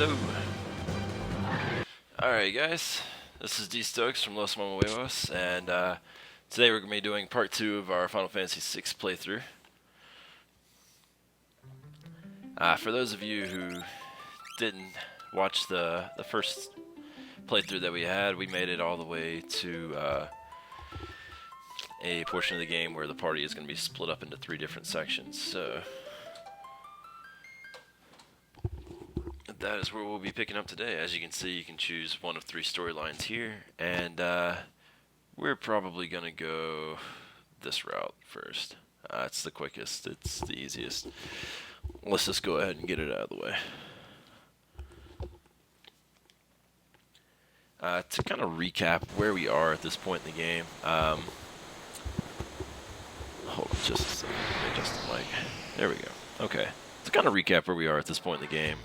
Hello. Alright guys, this is D Stokes from Los Mama Huevos, and today we're going to be doing part 2 of our Final Fantasy VI playthrough. For those of you who didn't watch the first playthrough that we had, we made it all the way to a portion of the game where the party is going to be split up into 3 different sections. So that is where we'll be picking up today. As you can see, you can choose one of 3 storylines here, and we're probably going to go this route first. It's the quickest, it's the easiest. Let's just go ahead and get it out of the way. To kind of recap where we are at this point in the game, hold on just a second, let me adjust the mic. There we go. Okay, to kind of recap where we are at this point in the game,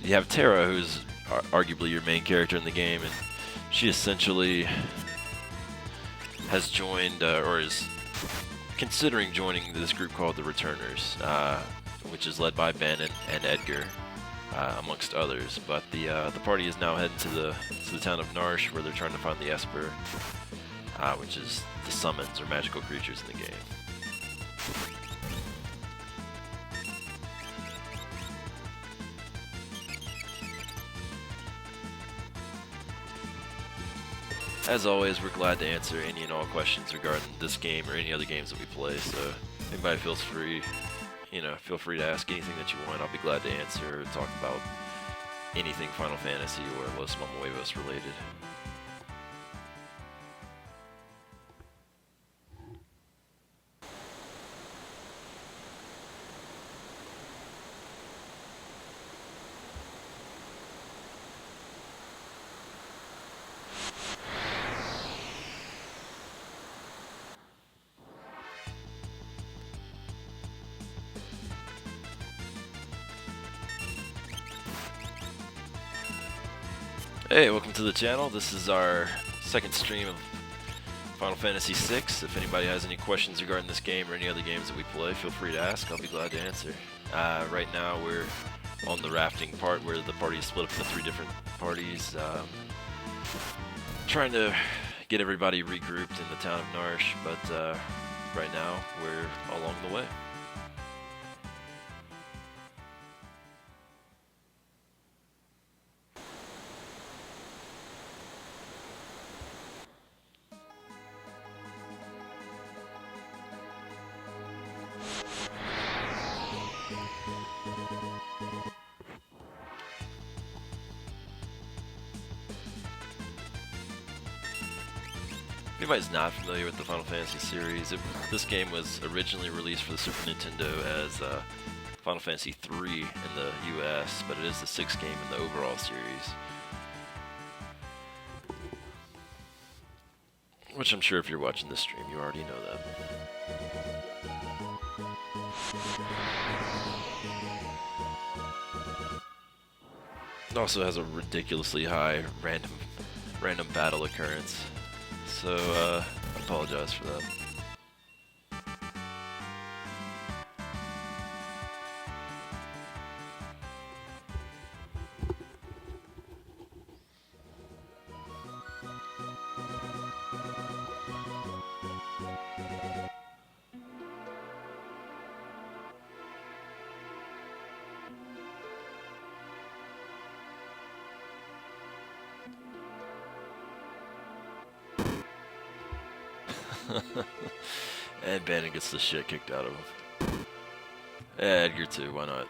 you have Terra, who's arguably your main character in the game, and she essentially has joined, or is considering joining this group called the Returners, which is led by Ben and Edgar, amongst others. But the party is now heading to the town of Narshe, where they're trying to find the Esper, which is the summons or magical creatures in the game. As always, we're glad to answer any and all questions regarding this game or any other games that we play, so if anybody feels free, feel free to ask anything that you want. I'll be glad to answer or talk about anything Final Fantasy or Los Mama Huevos related. Hey, welcome to the channel. This is our second stream of Final Fantasy VI. If anybody has any questions regarding this game or any other games that we play, feel free to ask. I'll be glad to answer. Right now we're on the rafting part where the party is split up into 3 different parties. Trying to get everybody regrouped in the town of Narshe, but right now we're along the way. If anybody's not familiar with the Final Fantasy series, this game was originally released for the Super Nintendo as Final Fantasy III in the US, but it is the 6th game in the overall series. Which I'm sure if you're watching this stream, you already know that. It also has a ridiculously high random battle occurrence. So, I apologize for that. And Bannon gets the shit kicked out of him. Edgar too, why not?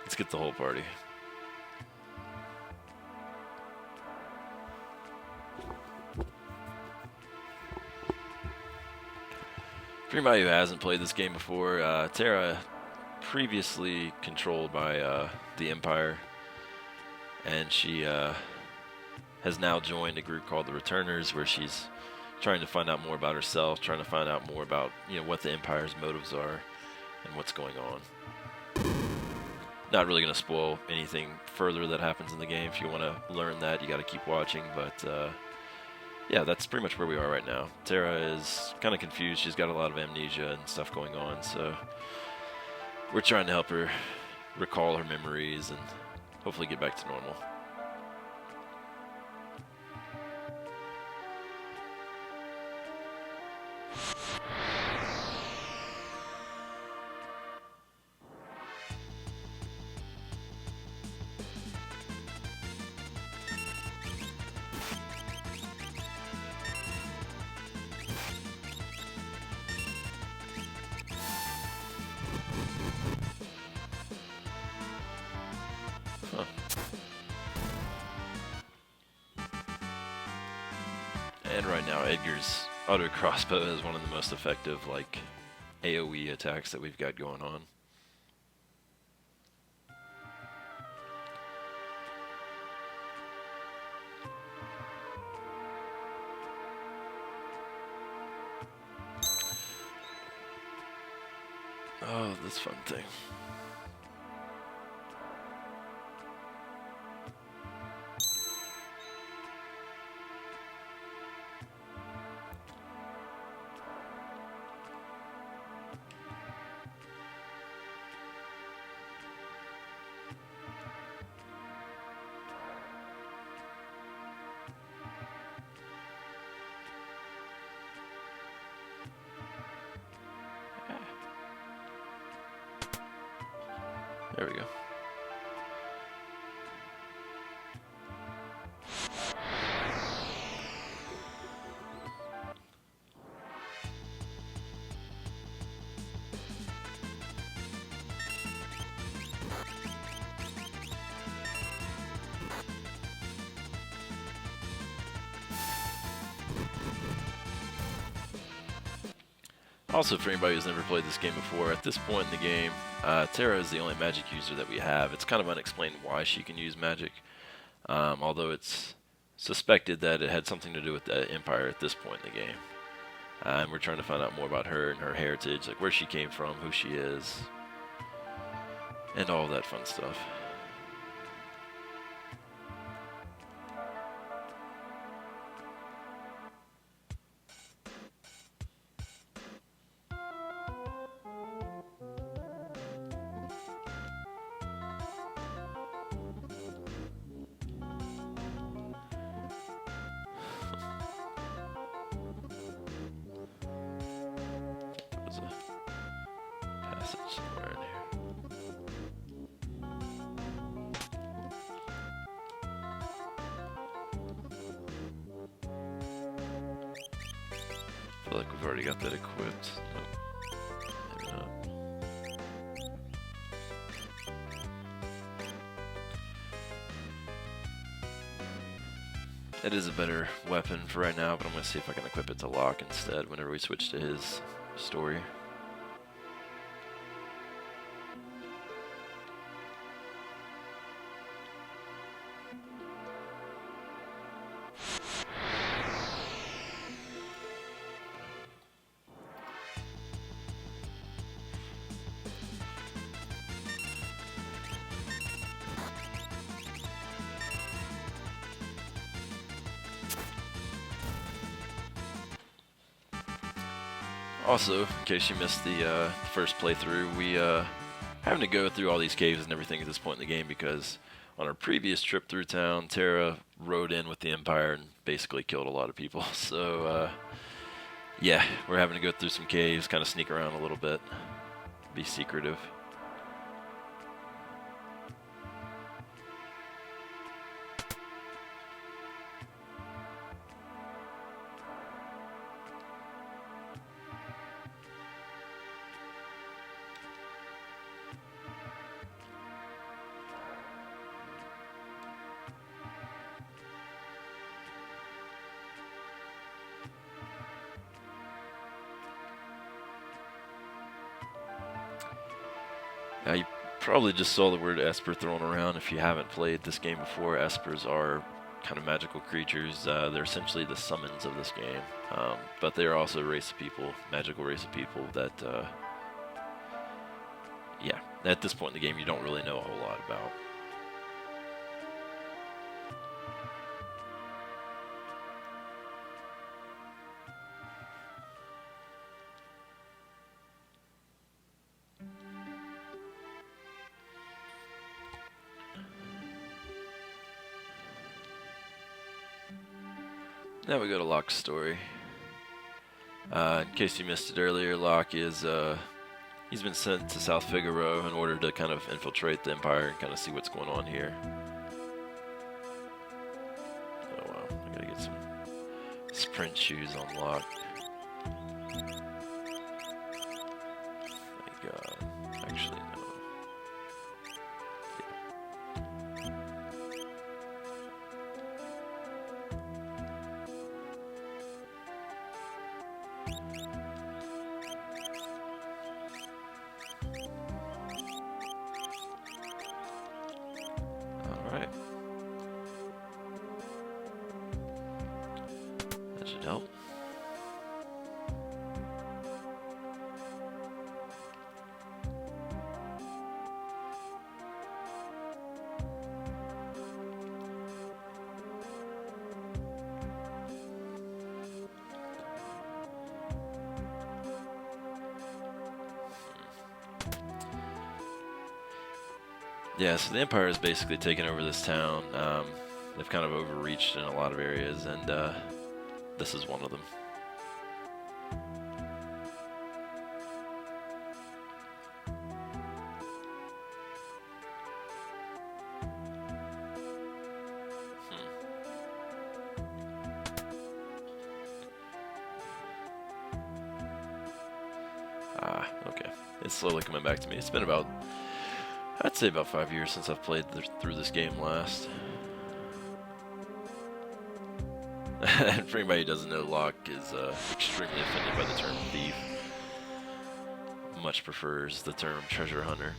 Let's get the whole party. For anybody who hasn't played this game before, Terra, previously controlled by the Empire, and she has now joined a group called the Returners, where she's trying to find out more about herself, trying to find out more about, what the Empire's motives are and what's going on. Not really going to spoil anything further that happens in the game. If you want to learn that, you got to keep watching, but yeah, that's pretty much where we are right now. Terra is kind of confused. She's got a lot of amnesia and stuff going on, so we're trying to help her recall her memories and hopefully get back to normal. Huh. And right now, Edgar's auto crossbow is one of the most effective, like, AoE attacks that we've got going on. Oh, this fun thing. There we go. Also, for anybody who's never played this game before, at this point in the game, Terra is the only magic user that we have. It's kind of unexplained why she can use magic, although it's suspected that it had something to do with the Empire at this point in the game. And we're trying to find out more about her and her heritage, like where she came from, who she is, and all that fun stuff. There's a passage somewhere in here. I feel like we've already got that equipped. Nope. Maybe not. It is a better weapon for right now, but I'm going to see if I can equip it to Locke instead whenever we switch to his story. Also, in case you missed the first playthrough, we having to go through all these caves and everything at this point in the game because on our previous trip through town, Terra rode in with the Empire and basically killed a lot of people. So, yeah, we're having to go through some caves, kind of sneak around a little bit, be secretive. Now, you probably just saw the word Esper thrown around. If you haven't played this game before, Espers are kind of magical creatures. They're essentially the summons of this game. But they are also a race of people, magical race of people that, yeah, at this point in the game, you don't really know a whole lot about. Now we go to Locke's story. In case you missed it earlier, Locke is he's been sent to South Figaro in order to kind of infiltrate the Empire and kind of see what's going on here. Oh wow, I gotta get some sprint shoes on Locke. Thank God. Actually, no. Alright. That should help. Yeah, so the Empire has basically taken over this town. They've kind of overreached in a lot of areas, and this is one of them. Ah, okay. It's slowly coming back to me. It's been about, I'd say about 5 years since I've played through this game last. And for anybody who doesn't know, Locke is extremely offended by the term thief. Much prefers the term treasure hunter.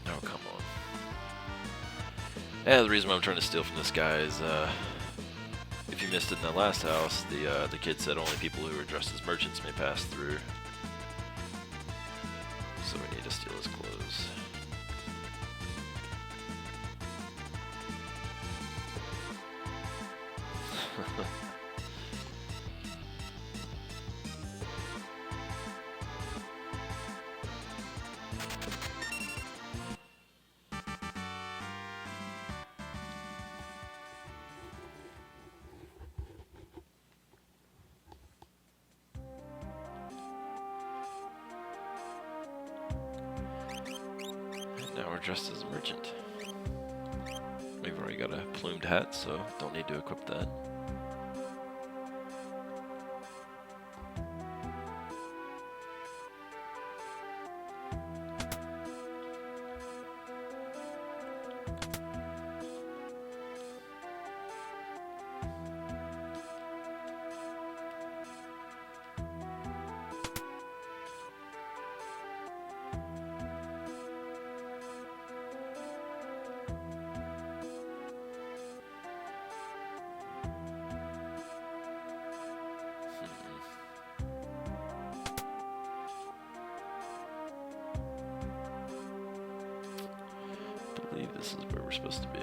Oh, come on. Yeah, the reason why I'm trying to steal from this guy is, if you missed it in the last house, the kid said only people who are dressed as merchants may pass through. So we need to steal his clothes. Now we're dressed as a merchant. We've already got a plumed hat, so don't need to equip that. I believe this is where we're supposed to be.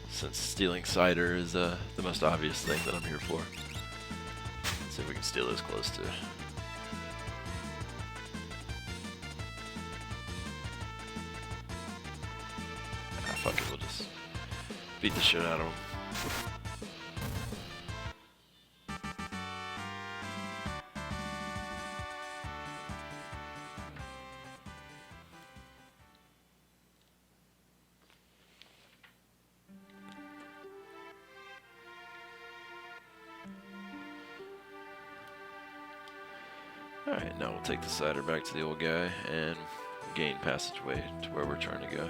Since stealing cider is the most obvious thing that I'm here for. Let's see if we can steal those clothes too. Ah, fuck it, we'll just beat the shit out of them. Alright, now we'll take the cider back to the old guy and gain passageway to where we're trying to go.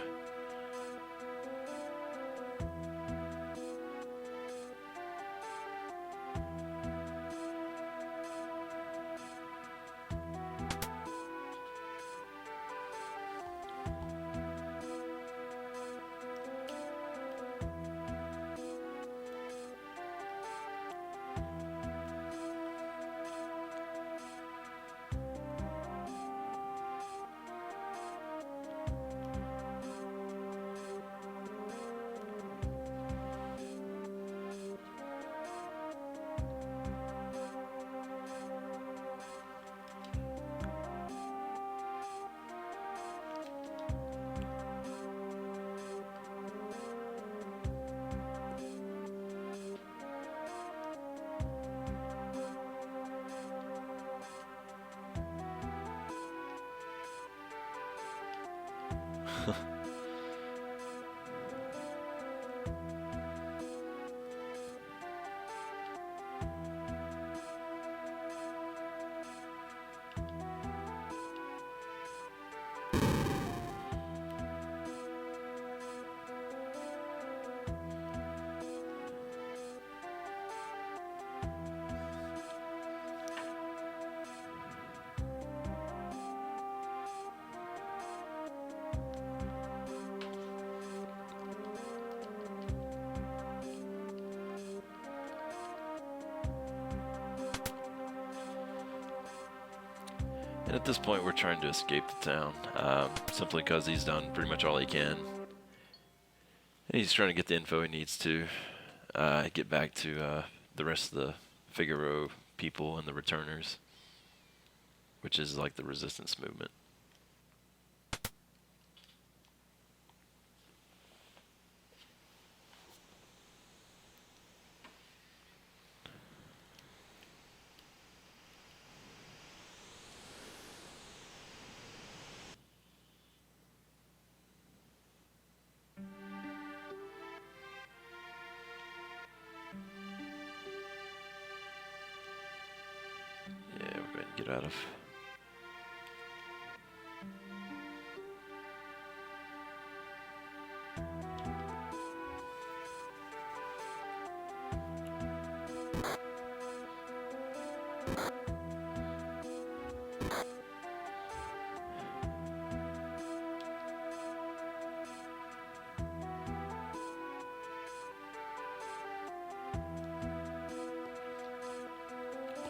And at this point, we're trying to escape the town, simply because he's done pretty much all he can. And he's trying to get the info he needs to get back to the rest of the Figaro people and the returners, which is like the resistance movement. Yeah, we're going to get out of.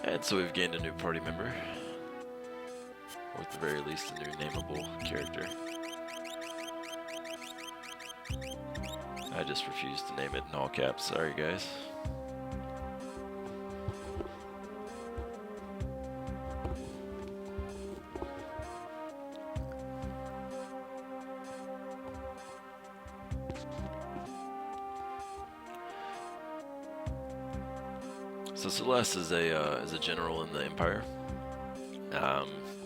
And so we've gained a new party member, or at the very least a new nameable character. I just refused to name it in all caps, sorry guys. So Celeste is a general in the Empire.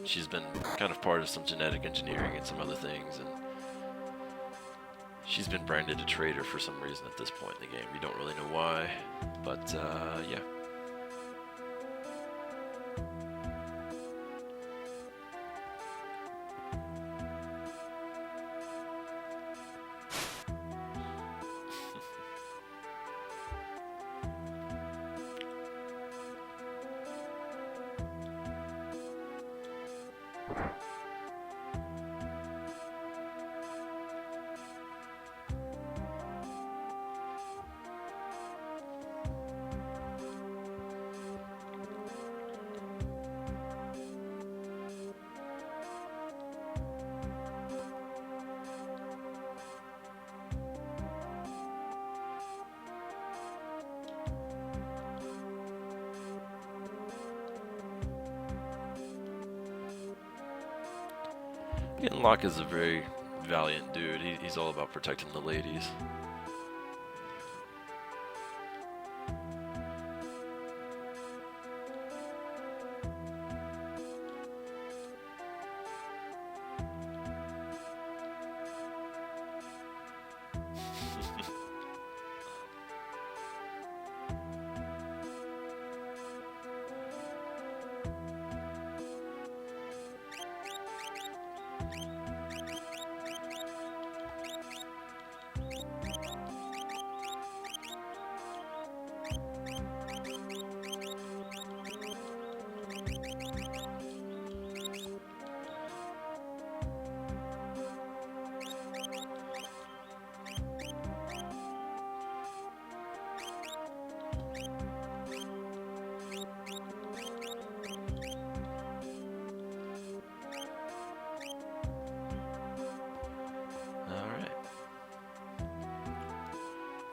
She's been kind of part of some genetic engineering and some other things, and she's been branded a traitor for some reason at this point in the game. We don't really know why, but yeah. And Locke is a very valiant dude. He's all about protecting the ladies.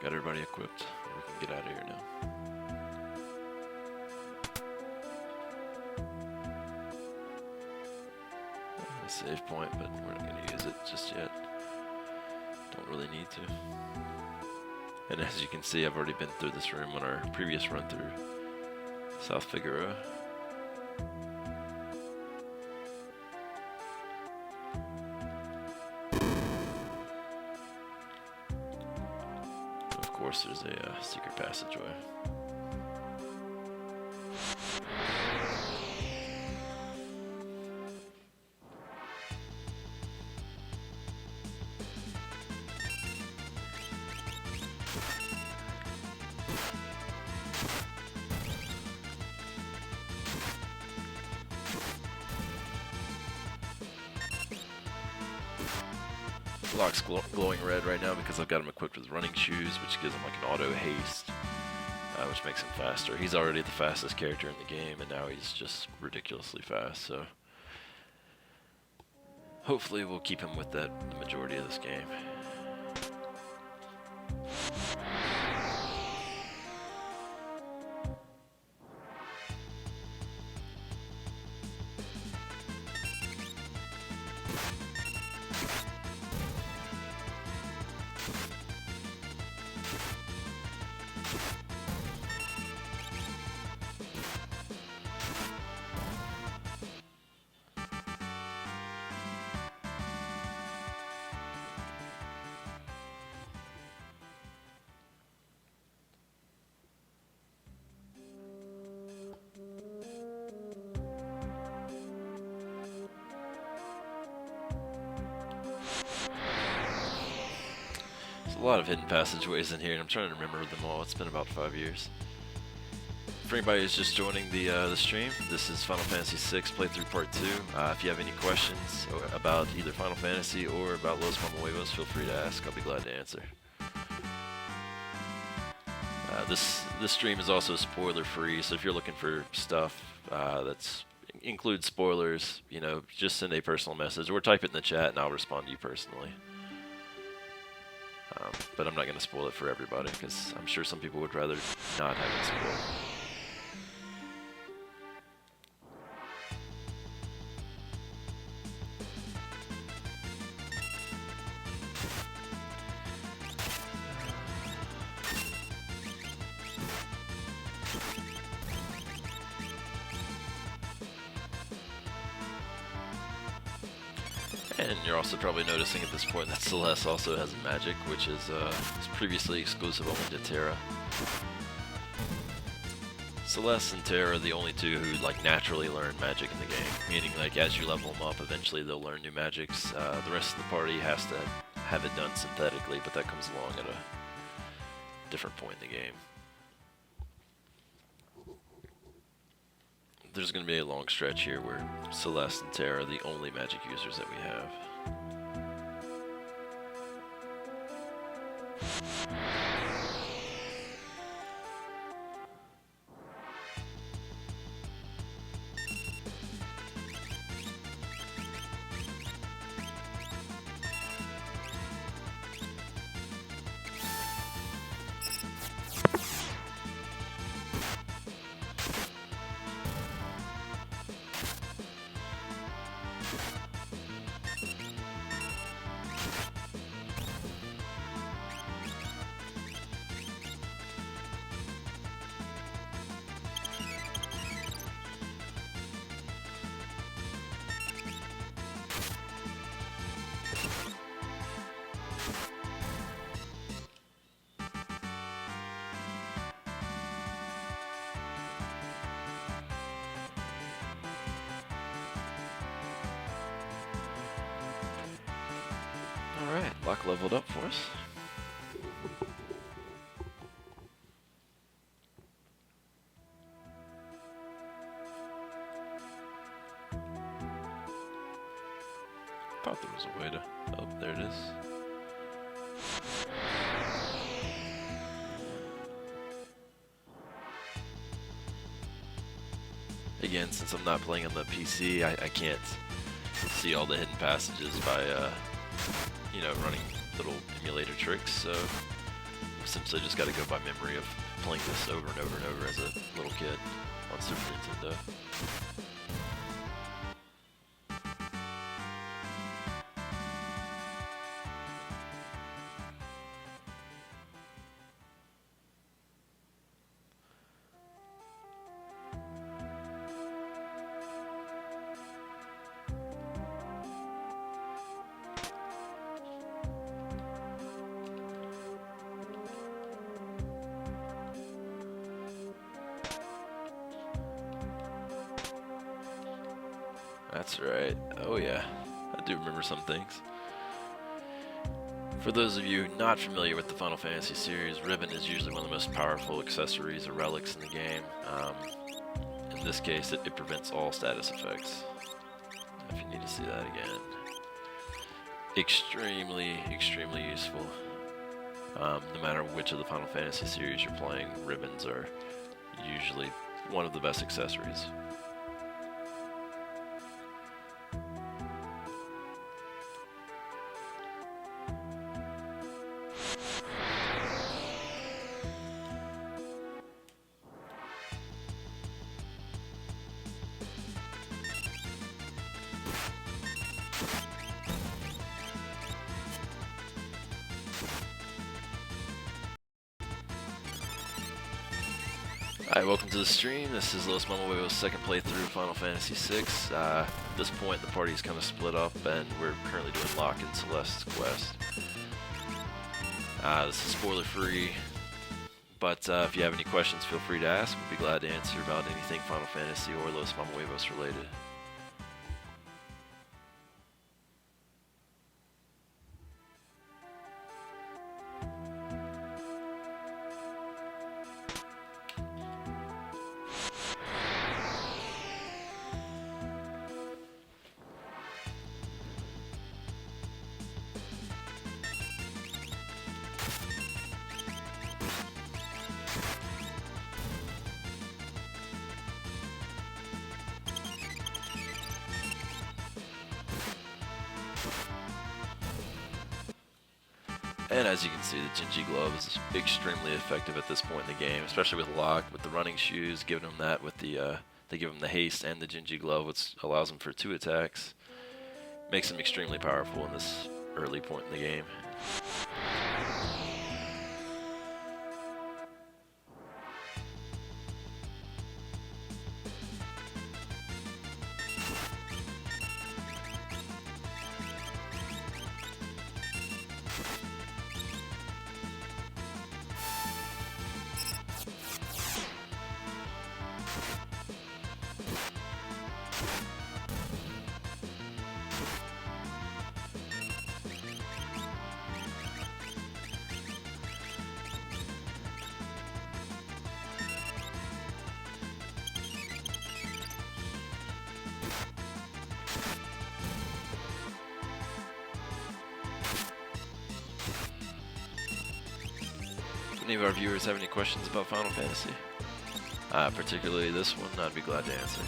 Got everybody equipped. We can get out of here now. A save point, but we're not going to use it just yet. Don't really need to. And as you can see, I've already been through this room on our previous run through South Figueroa. course, there's a secret passageway. Locke's glowing red right now because I've got him equipped with running shoes, which gives him like an auto haste, which makes him faster. He's already the fastest character in the game, and now he's just ridiculously fast, so hopefully we'll keep him with that the majority of this game. There's a lot of hidden passageways in here, and I'm trying to remember them all. It's been about 5 years. For anybody who's just joining the stream, this is Final Fantasy VI Playthrough Part 2. If you have any questions about either Final Fantasy or about Los Mamuevos, feel free to ask. I'll be glad to answer. This stream is also spoiler-free, so if you're looking for stuff that's includes spoilers, you know, just send a personal message or type it in the chat, and I'll respond to you personally. But I'm not going to spoil it for everybody, because I'm sure some people would rather not have it spoiled. And you're also probably noticing at this point that Celeste also has magic, which is previously exclusive only to Terra. Celeste and Terra are the only two who like naturally learn magic in the game, meaning like as you level them up, eventually they'll learn new magics. The rest of the party has to have it done synthetically, but that comes along at a different point in the game. There's going to be a long stretch here where Celeste and Terra are the only magic users that we have. Alright, Locke leveled up for us. Thought there was a way to... Oh, there it is. Again, since I'm not playing on the PC, I can't see all the hidden passages by, you know, running little emulator tricks, so I've essentially just got to go by memory of playing this over and over and over as a little kid on Super Nintendo. That's right. Oh yeah, I do remember some things. For those of you not familiar with the Final Fantasy series, ribbon is usually one of the most powerful accessories or relics in the game. In this case, it prevents all status effects. If you need to see that again. Extremely, extremely useful. No matter which of the Final Fantasy series you're playing, ribbons are usually one of the best accessories. Alright, welcome to the stream. This is Los Mama Huevo's second playthrough of Final Fantasy VI. At this point, the party's kind of split up, and we're currently doing Locke and Celeste's quest. This is spoiler-free, but if you have any questions, feel free to ask. We'll be glad to answer about anything Final Fantasy or Los Mama Huevos related. And as you can see, the Genji Glove is extremely effective at this point in the game, especially with Locke, with the running shoes, giving him that with the, they give him the haste and the Genji Glove, which allows him for 2 attacks. Makes him extremely powerful in this early point in the game. If any of our viewers have any questions about Final Fantasy, particularly this one, I'd be glad to answer.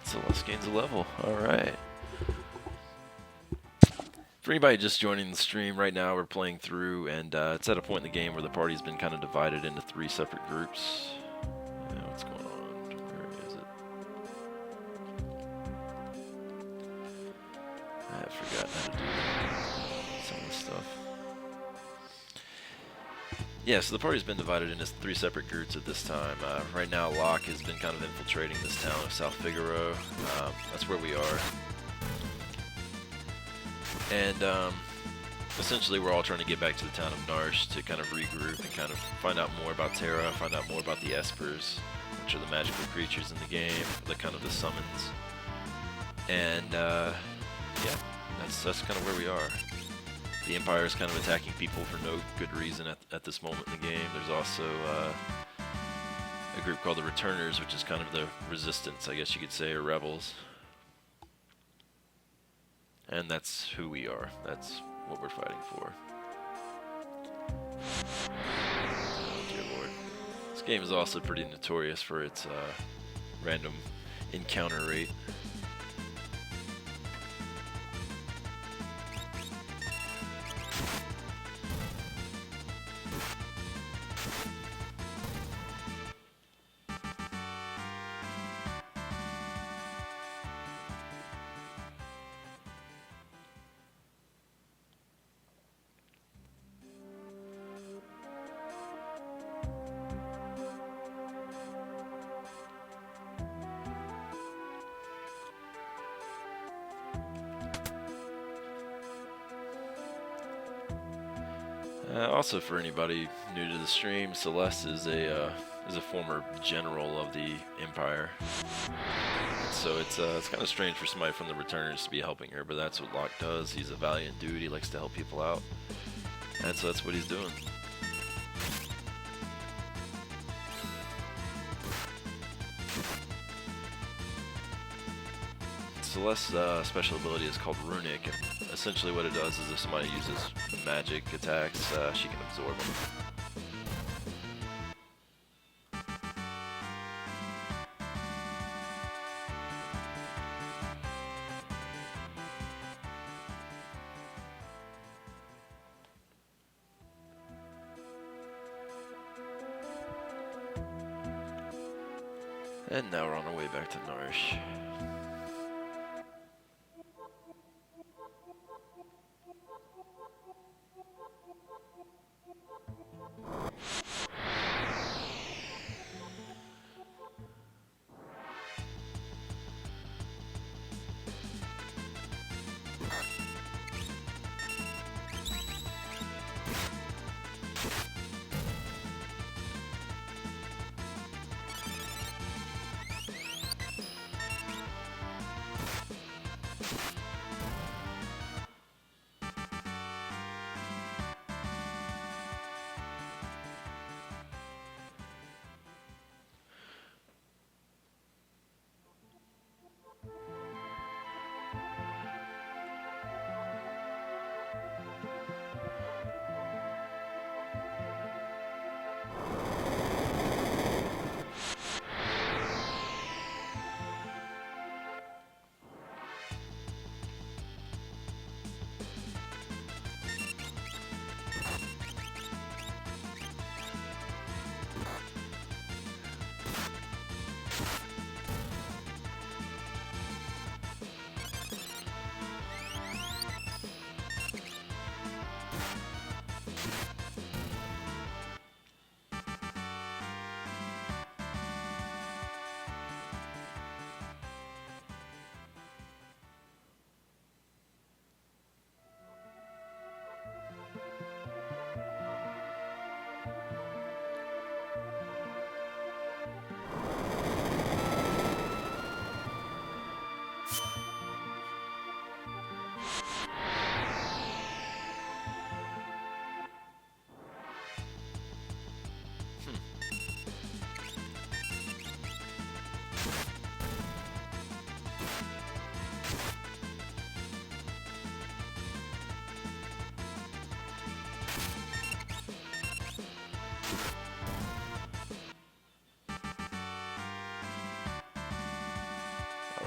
Celeste gains a level. Alright. For anybody just joining the stream, right now we're playing through, and it's at a point in the game where the party's been kind of divided into 3 separate groups. What's going on? Where is it? I forgot how to do some of this stuff. Yeah, so the party's been divided into 3 separate groups at this time. Right now, Locke has been kind of infiltrating this town of South Figaro. That's where we are. And essentially we're all trying to get back to the town of Narshe to kind of regroup and kind of find out more about Terra, find out more about the Espers, which are the magical creatures in the game, the kind of the summons. And yeah, that's kind of where we are. The Empire is kind of attacking people for no good reason at this moment in the game. There's also a group called the Returners, which is kind of the resistance, I guess you could say, or rebels. And that's who we are. That's what we're fighting for. Dear Lord. This game is also pretty notorious for its random encounter rate. Also, for anybody new to the stream, Celeste is a former general of the Empire. So it's kind of strange for somebody from the Returners to be helping her, but that's what Locke does. He's a valiant dude. He likes to help people out, and so that's what he's doing. Celeste's special ability is called Runic, and essentially what it does is if somebody uses magic attacks, she can absorb them. And now we're on our way back to Nourish.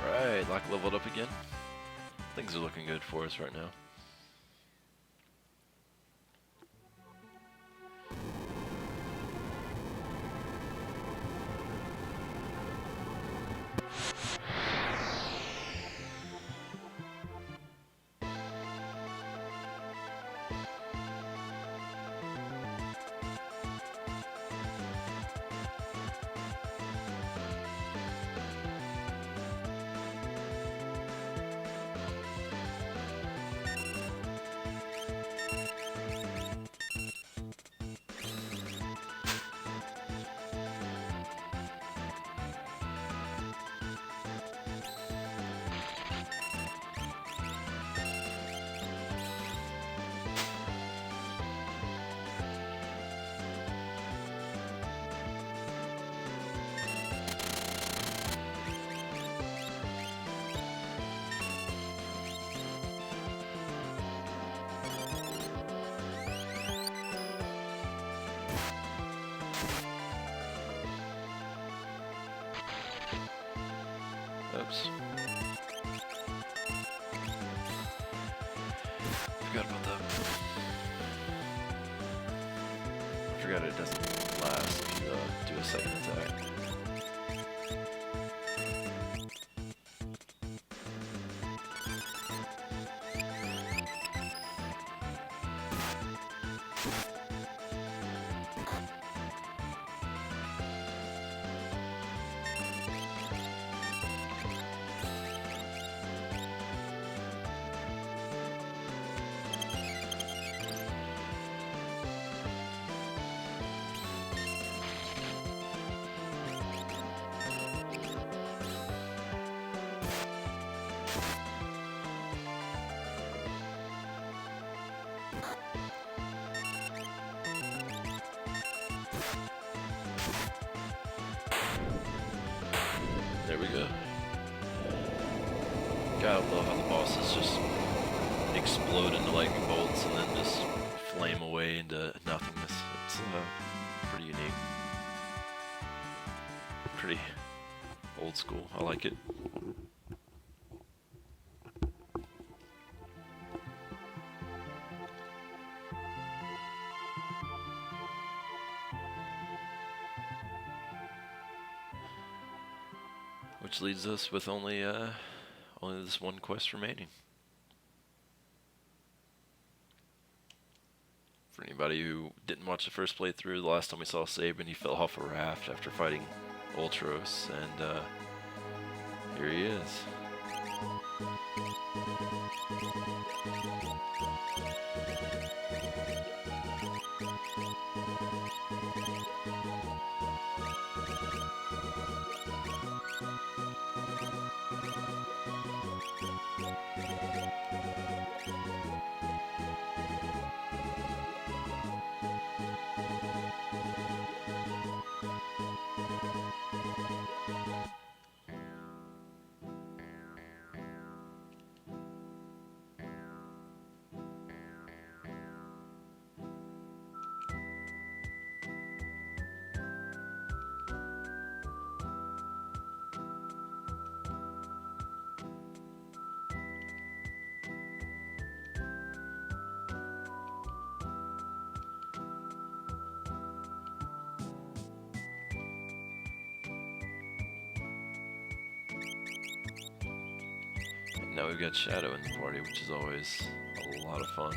Alright, Locke leveled up again. Things are looking good for us right now. Oops. Forgot about that. Forgot it doesn't last if you do a second attack. There we go. God, I love how the bosses just explode into lightning bolts and then just flame away into nothingness. It's pretty unique. Pretty old school. I like it. Which leaves us with only this one quest remaining. For anybody who didn't watch the first playthrough, the last time we saw Sabin, he fell off a raft after fighting Ultros, and here he is. Now we've got Shadow in the party, which is always a lot of fun.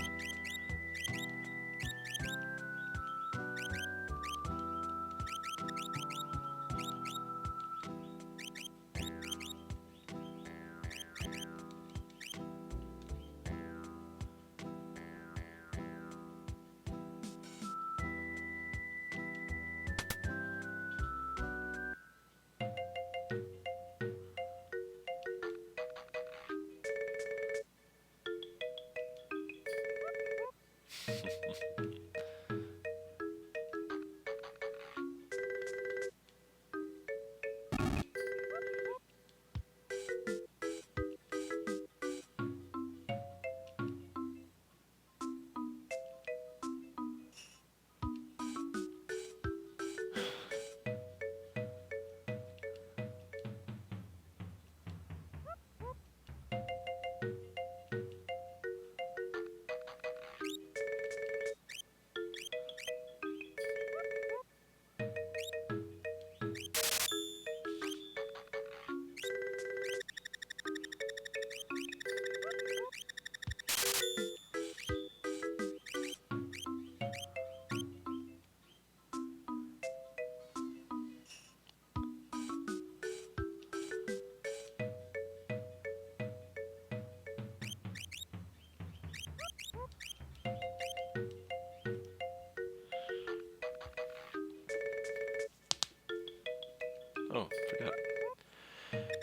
Oh, forgot.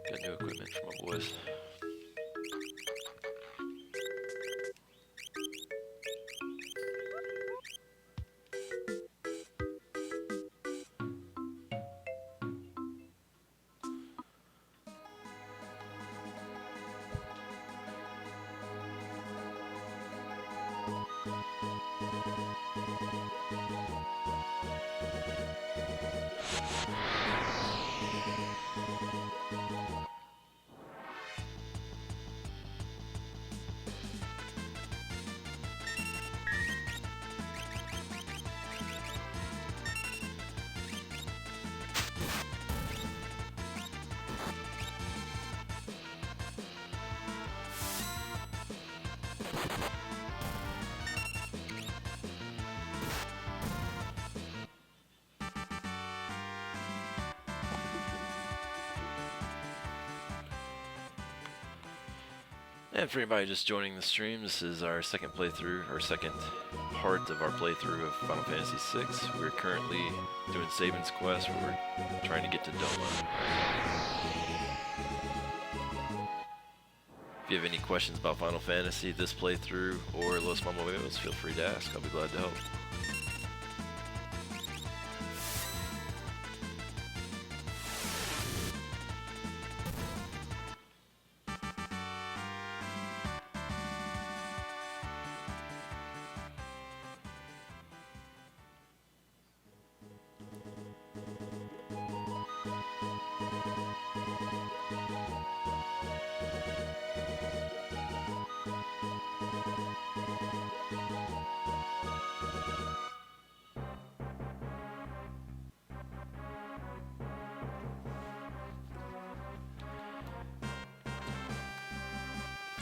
Got new equipment for my boys. And for anybody just joining the stream, this is our second playthrough, or second part of our playthrough of Final Fantasy VI. We're currently doing Sabin's quest, where we're trying to get to Doma. If you have any questions about Final Fantasy, this playthrough, or Los Mamabeos, feel free to ask. I'll be glad to help.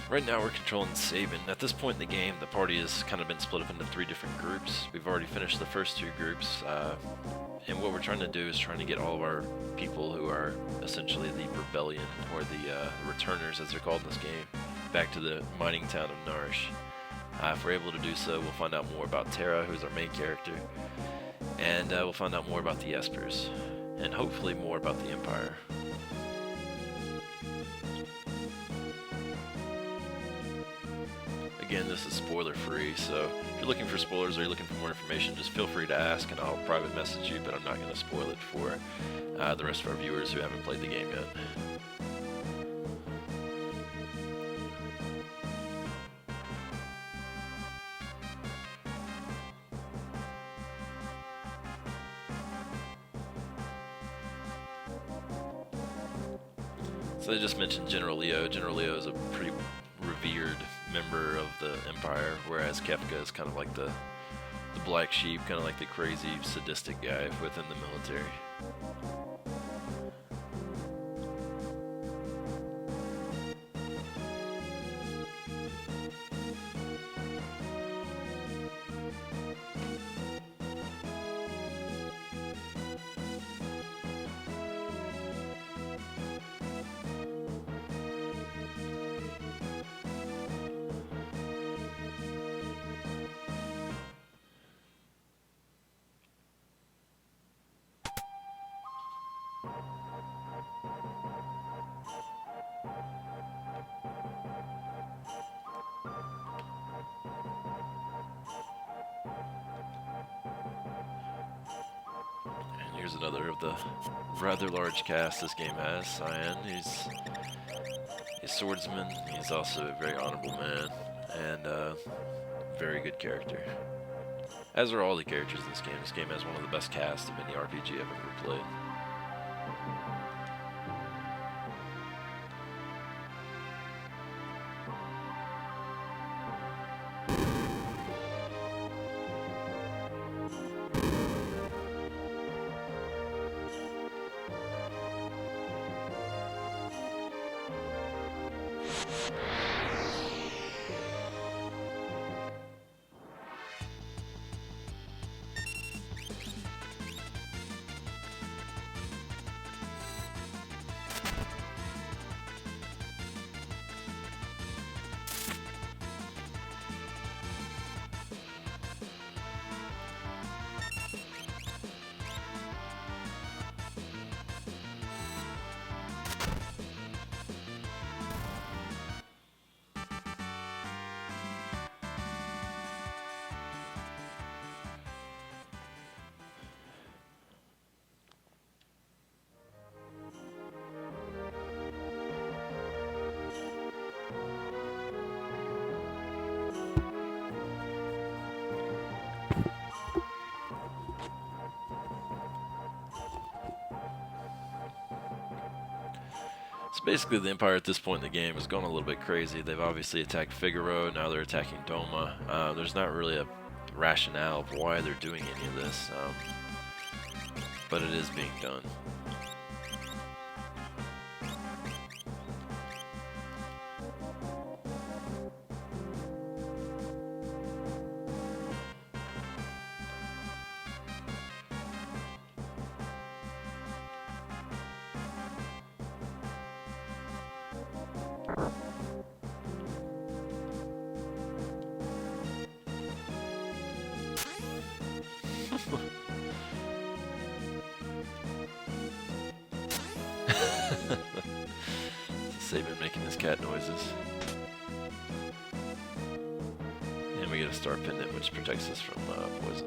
Right now we're controlling Sabin. At this point in the game, the party has kind of been split up into 3 different groups. We've already finished the first 2 groups, and what we're trying to do is trying to get all of our people who are essentially the rebellion, or the returners as they're called in this game, back to the mining town of Narshe. If we're able to do so, we'll find out more about Terra, who's our main character, and we'll find out more about the Espers, and hopefully more about the Empire. Again, this is spoiler free, so if you're looking for spoilers or you're looking for more information, just feel free to ask and I'll private message you, but I'm not going to spoil it for the rest of our viewers who haven't played the game yet. So they just mentioned General Leo. General Leo is a pretty revered member of the Empire, whereas Kefka is kind of like the black sheep, kind of like the crazy, sadistic guy within the military. Here's another of the rather large cast this game has. Cyan, he's a swordsman. He's also a very honorable man and a very good character. As are all the characters in this game. This game has one of the best casts of any RPG I've ever played. So basically the Empire at this point in the game has gone a little bit crazy. They've obviously attacked Figaro, now they're attacking Doma. There's not really a rationale of why they're doing any of this, but it is being done. Sabin making his cat noises. And we get a star pendant which protects us from poison.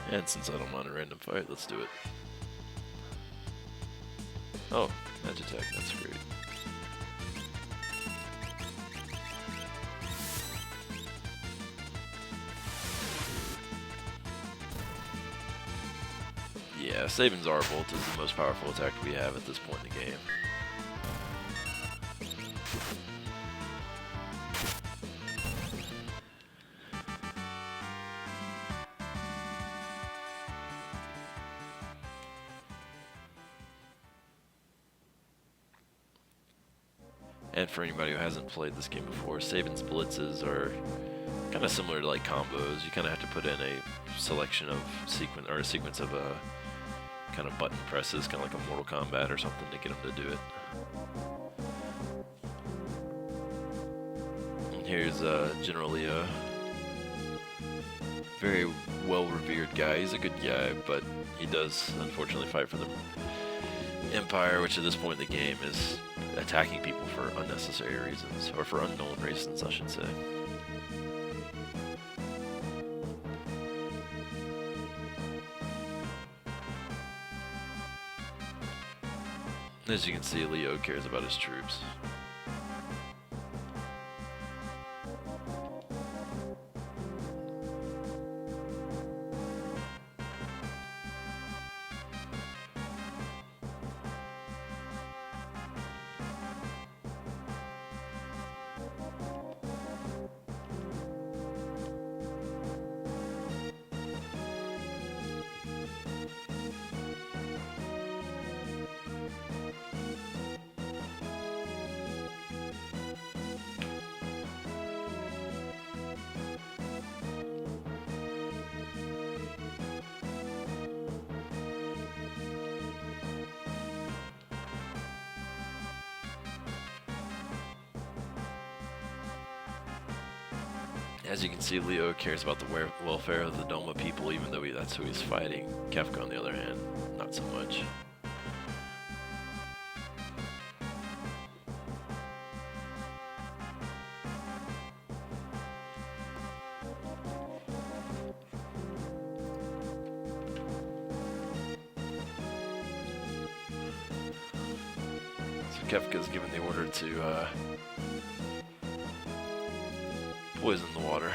And since I don't mind a random fight, let's do it. Oh, edge attack, that's great. Yeah, Sabin's R-Bolt is the most powerful attack we have at this point in the game. And for anybody who hasn't played this game before, Saban's blitzes are kind of similar to like combos. You kind of have to put in a selection of sequence or a sequence of kind of button presses, kind of like a Mortal Kombat or something, to get them to do it. And here's generally a very well-revered guy. He's a good guy, but he does unfortunately fight for the Empire, which at this point in the game is attacking people for unnecessary reasons, or for unknown reasons, I should say. As you can see, Leo cares about his troops. As you can see, Leo cares about the welfare of the Doma people, even though that's who he's fighting. Kefka, on the other hand, not so much. So Kefka's given the order to poison the water.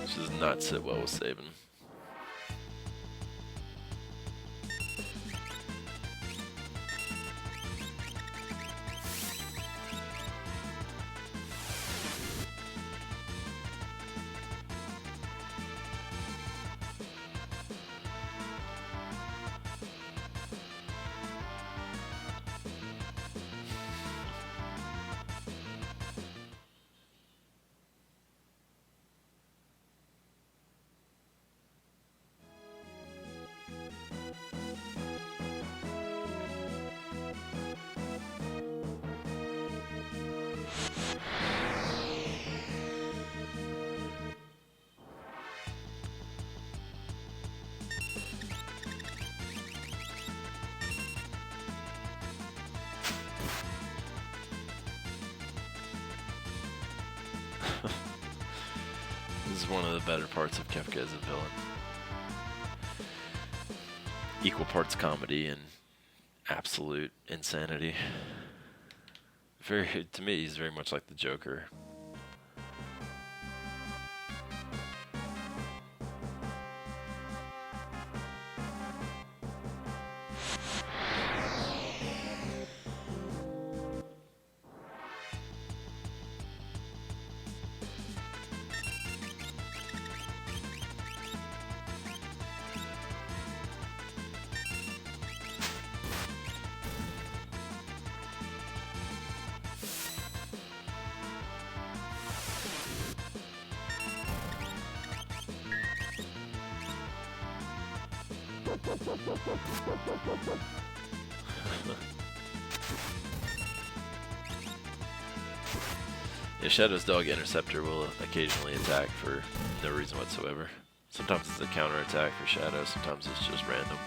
This does not sit well with Saban. This is one of the better parts of Kefka as a villain. Equal parts comedy and absolute insanity. To me, he's very much like the Joker. Yeah, Shadow's Dog Interceptor will occasionally attack for no reason whatsoever. Sometimes it's a counterattack for Shadow, sometimes it's just random.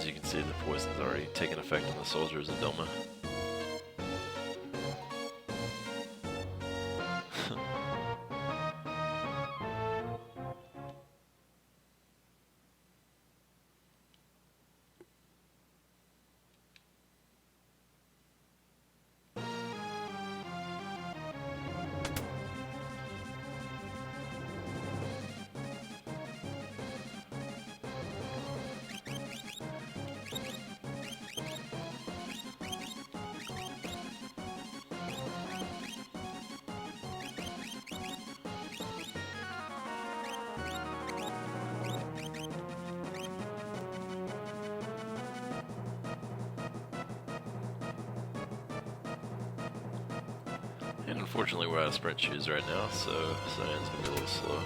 as you can see, the poison's already taken effect on the soldiers of Doma. And unfortunately we're out of sprint shoes right now, so Cyan's gonna be a little slow.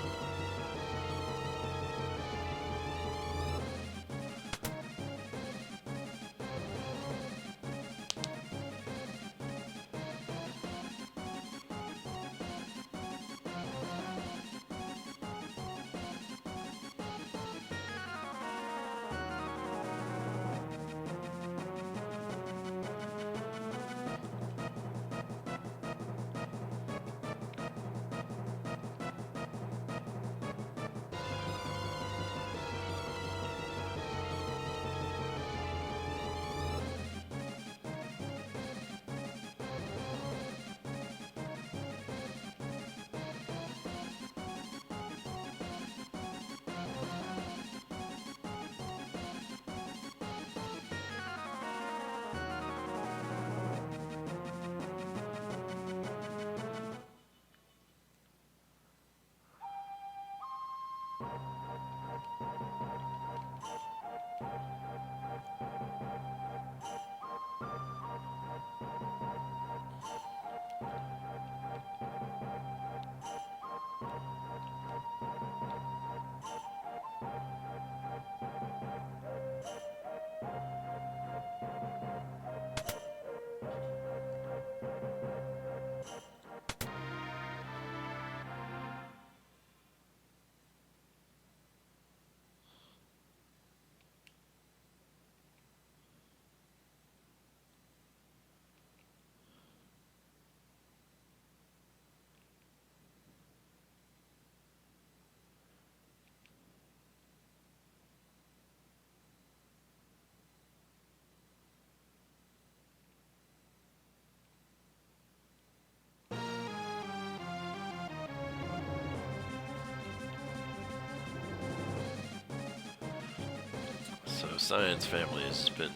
So Cyan's family has been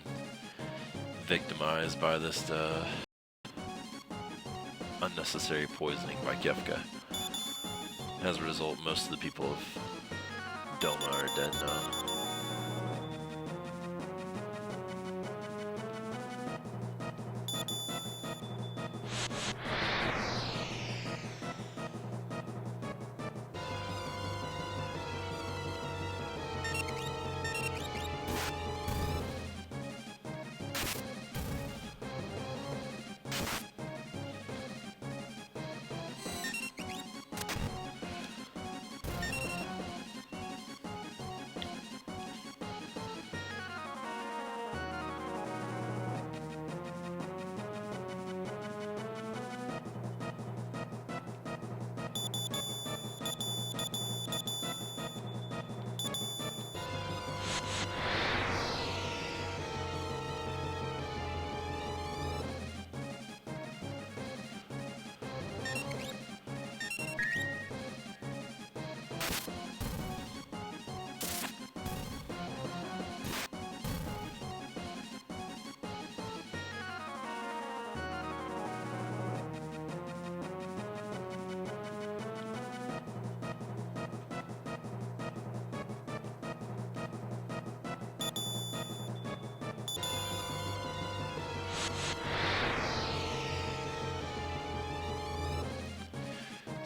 victimized by this unnecessary poisoning by Kefka. As a result, most of the people of Doma are dead now.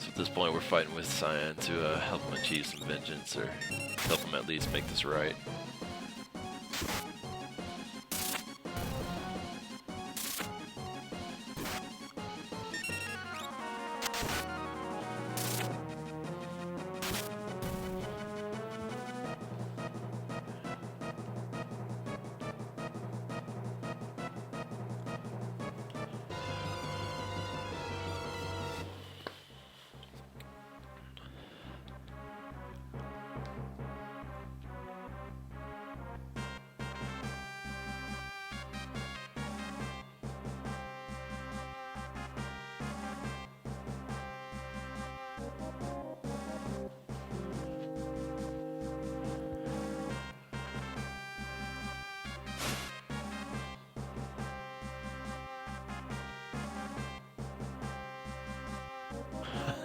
At this point, we're fighting with Cyan to help him achieve some vengeance, or help him at least make this right.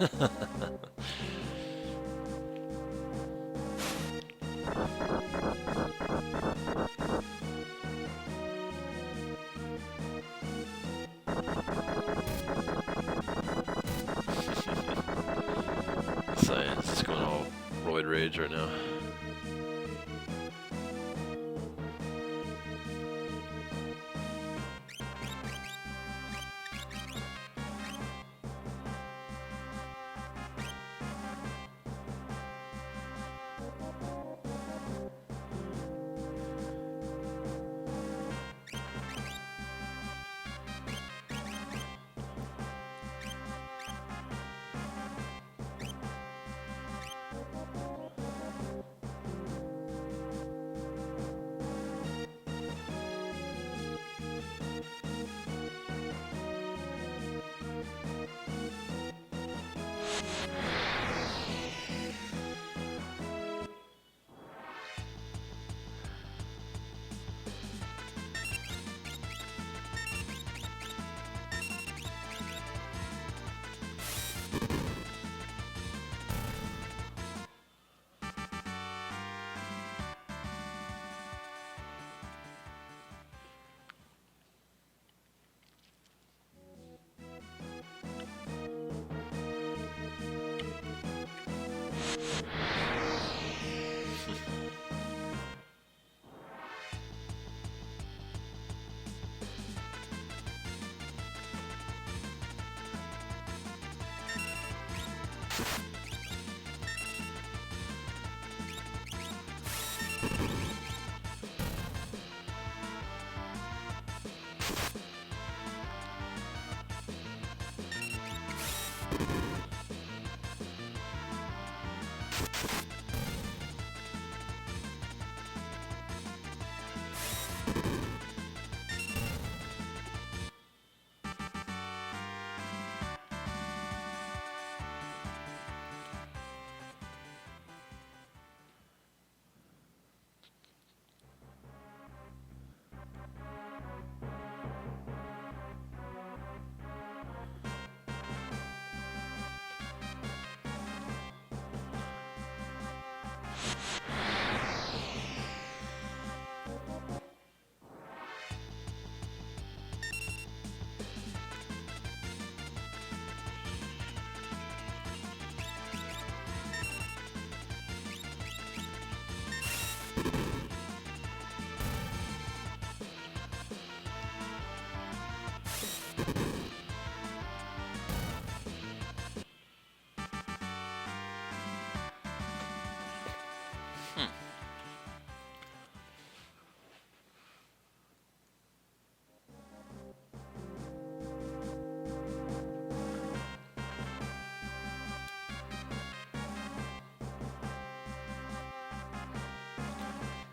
Science is going all roid rage right now.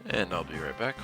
And I'll be right back.